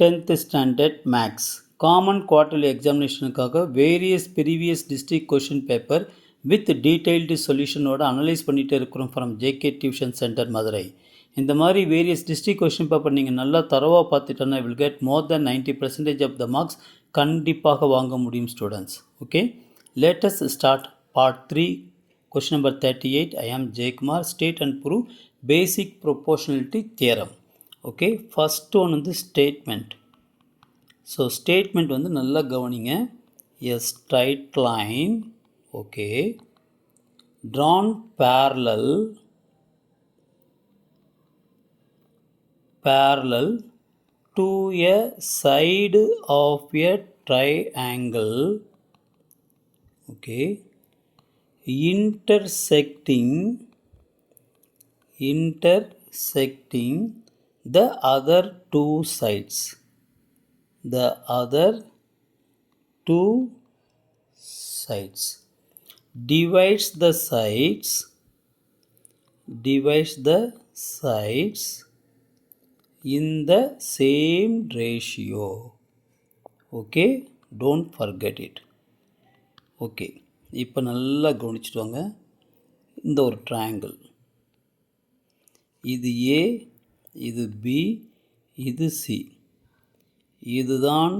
10th standard maths common quarterly எக்ஸாமினேஷனுக்காக various previous district question paper with detailed சொல்யூஷனோட analyse பண்ணிகிட்டு இருக்கிறோம் from JK tuition centre Madurai. இந்த மாதிரி வேரியஸ் டிஸ்ட்ரிக்ட் கொஷின் பேப்பர் நீங்கள் நல்லா தரவாக பார்த்துட்டோன்னா will get more than 90% of the marks கண்டிப்பாக வாங்க முடியும் students. Okay, let's start part 3 question number 38. I am Jayakumar. State and prove basic proportionality theorem. Okay, first one வந்து ஸ்டேட்மெண்ட். ஸோ ஸ்டேட்மெண்ட் வந்து நல்லா கவனிங்க. எ straight line, okay, drawn parallel to a side of a triangle, okay, intersecting the other two sides. The other two sides divides the sides in the same ratio. Okay, don't forget it. Okay, இப்போ நல்லா கவனிச்சுட்டு வாங்க. இந்த ஒரு triangle, இது ஏ, இது B, இது C. இதுதான்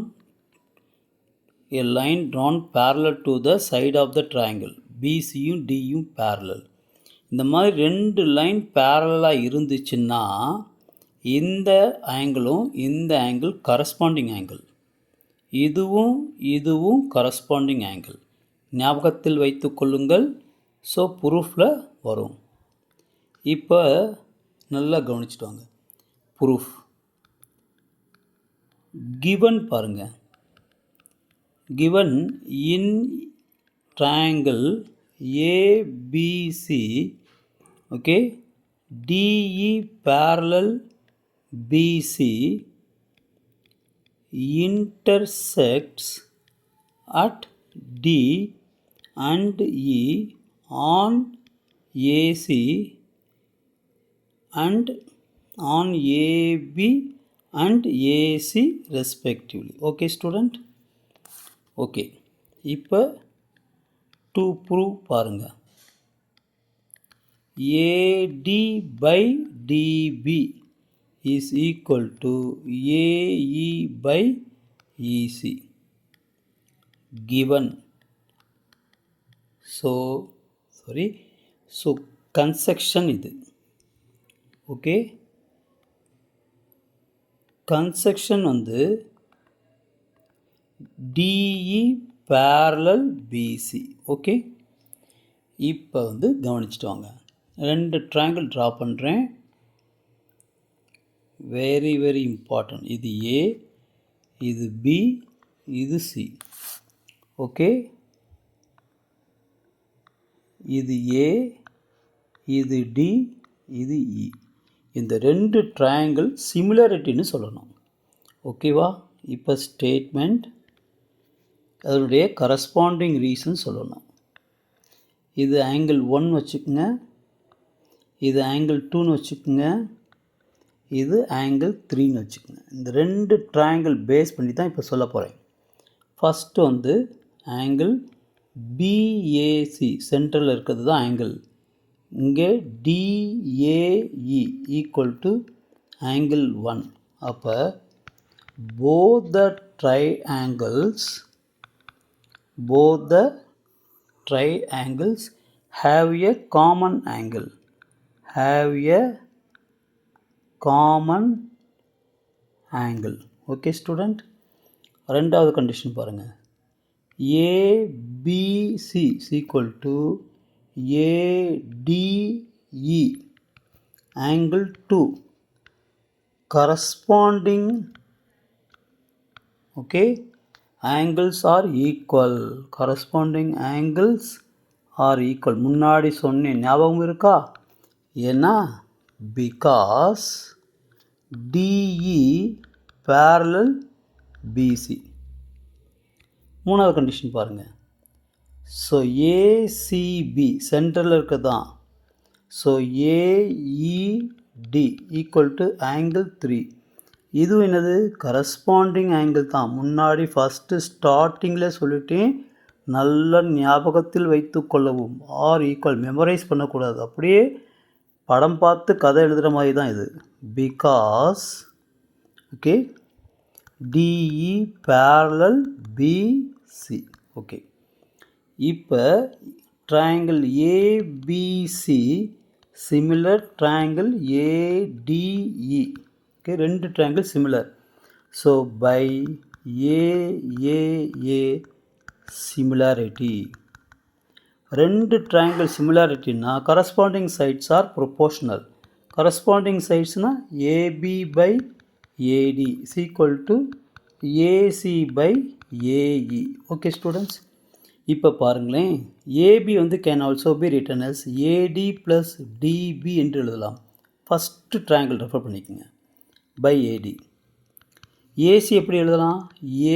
a line drawn parallel to the side of the triangle. BCயும் டியும் parallel. இந்த மாதிரி ரெண்டு லைன் பேரலாக இருந்துச்சுன்னா இந்த ஆங்கிளும் இந்த ஆங்கிள் கரஸ்பாண்டிங் ஆங்கிள், இதுவும் கரஸ்பாண்டிங் ஆங்கிள். ஞாபகத்தில் வைத்து கொள்ளுங்கள். ஸோ ப்ரூஃபில் வரும். இப்போ நல்லா கவனிச்சுட்டு வாங்க. ப்ரூஃப் given பாருங்க. given in triangle ABC, okay, DE parallel BC intersects at D and E on AC and on AB and AC respectively. Okay student. Okay, இப்போ டு ப்ரூவ் பாருங்கள். AD by DB is equal to AE by EC given. So concession இது. Okay, concession வந்து DE parallel BC. Okay, இப்போ வந்து கவனிச்சுட்டு வாங்க. ரெண்டு triangle draw பண்ணுறேன். Very very important. இது ஏ, இது பி, இது சி. ஓகே, இது ஏ, இது டி, இது இ. இந்த ரெண்டு ட்ரையாங்கிள் சிமிலாரிட்டின்னு சொல்லணும். ஓகேவா? இப்போ ஸ்டேட்மெண்ட், அதனுடைய கரஸ்பாண்டிங் ரீசன் சொல்லணும். இது ஆங்கிள் 1 வச்சுக்கோங்க, இது ஆங்கிள் 2ன்னு வச்சுக்கோங்க, இது ஆங்கிள் 3ன்னு வச்சுக்கோங்க. இந்த ரெண்டு ட்ரையாங்கிள் பேஸ் பண்ணி தான் இப்போ சொல்ல போகிறேன். ஃபஸ்ட்டு வந்து ஆங்கிள் பிஏசி சென்ட்ரலில் இருக்கிறது தான் ஆங்கிள். இங்கே டிஏஇ ஈக்குவல் டு ஆங்கிள் 1. அப்போ both the triangles have a common angle. Okay student. ரெண்டாவது கண்டிஷன் பாருங்கள். ABC is equal to ADE angle 2 corresponding. Okay, angles are equal. Corresponding angles are equal. முன்னாடி சொன்னேன், ஞாபகம் இருக்கா? ஏன்னா because DE parallel BC. மூணாவது condition பாருங்கள். ஸோ ACB சென்டரில் இருக்கதான். So AED equal to angle 3. இது என்னது கரஸ்பாண்டிங் ஆங்கிள் தான். முன்னாடி ஃபஸ்ட்டு ஸ்டார்டிங்கில் சொல்லிட்டேன், நல்ல ஞாபகத்தில் வைத்து கொள்ளவும். ஆர் ஈக்குவல் மெமரைஸ் பண்ணக்கூடாது. அப்படியே படம் பார்த்து கதை எழுதுகிற மாதிரி தான் இது. Because okay DE parallel BC. Okay இப்போ triangle ABC similar triangle ADE. Okay ரெண்டு triangle similar. So by AAA similarity, ரெண்டு ட்ரையாங்கிள் சிமிலாரிட்டின்னா corresponding sides are proportional. Corresponding சைட்ஸ்னால் AB by AD is equal to AC by AE. Okay students, இப்போ பாருங்களேன், AB வந்து can also be written as AD plus DB என்று எழுதலாம். First triangle refer பண்ணிக்கோங்க by AD. AC எப்படி எழுதலாம்?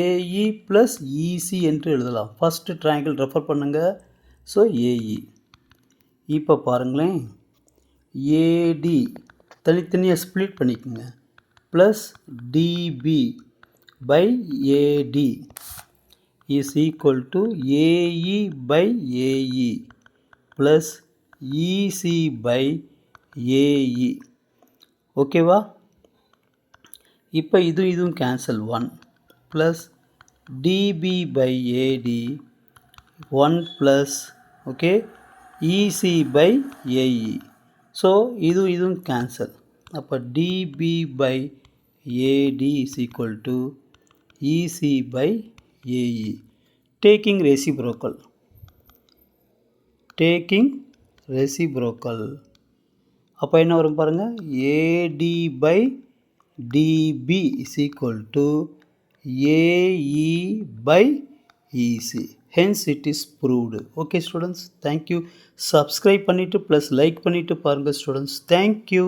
AE plus EC என்று எழுதலாம். ஃபஸ்ட்டு ட்ரையாங்கிள் ரெஃபர் பண்ணுங்கள். So AE. இப்போ பாருங்களேன், ஏடி தனித்தனியாக ஸ்ப்ளிட் பண்ணிக்கோங்க. Plus DB by AD is equal to AE by AE plus EC by AE. ஓகேவா? இப்போ இதுவும் cancel. 1 plus DB by AD 1 plus okay EC by AE. So இதுவும் cancel. அப்போ DB by AD is equal to EC by AE. Taking reciprocal. அப்போ என்ன வரும் பாருங்கள், AD by DB is equal to AE by EC. Hence it is proved. Okay students, thank you. Subscribe பண்ணிவிட்டு plus like பண்ணிவிட்டு பாருங்கள் students. Thank you.